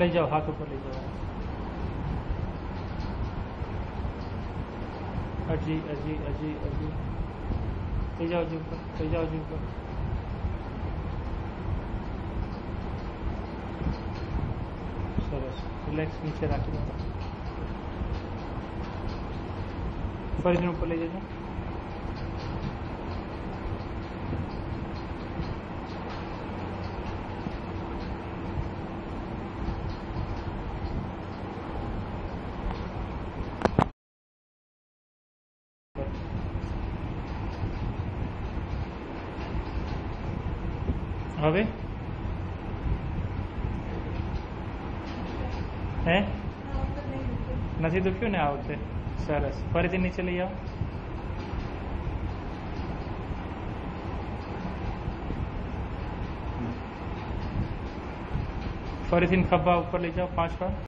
લઈ જાઓ, હાથ ઉપર લઈ જાઓ. હજી હજી હજી હજી લઈ જાઓ, હજી ઉપર લઈ જાઓ, હજી ઉપર. સરસ. રિલેક્સ, નીચે રાખી દો. ફરીથી ઉપર લઈ જજો. હવે હે નથી દુખ્યું ને આ વખતે? સરસ. ફરીથી નીચે લઈ આવો. ફરીથી ખભા ઉપર લઈ જાઓ 5 વાર.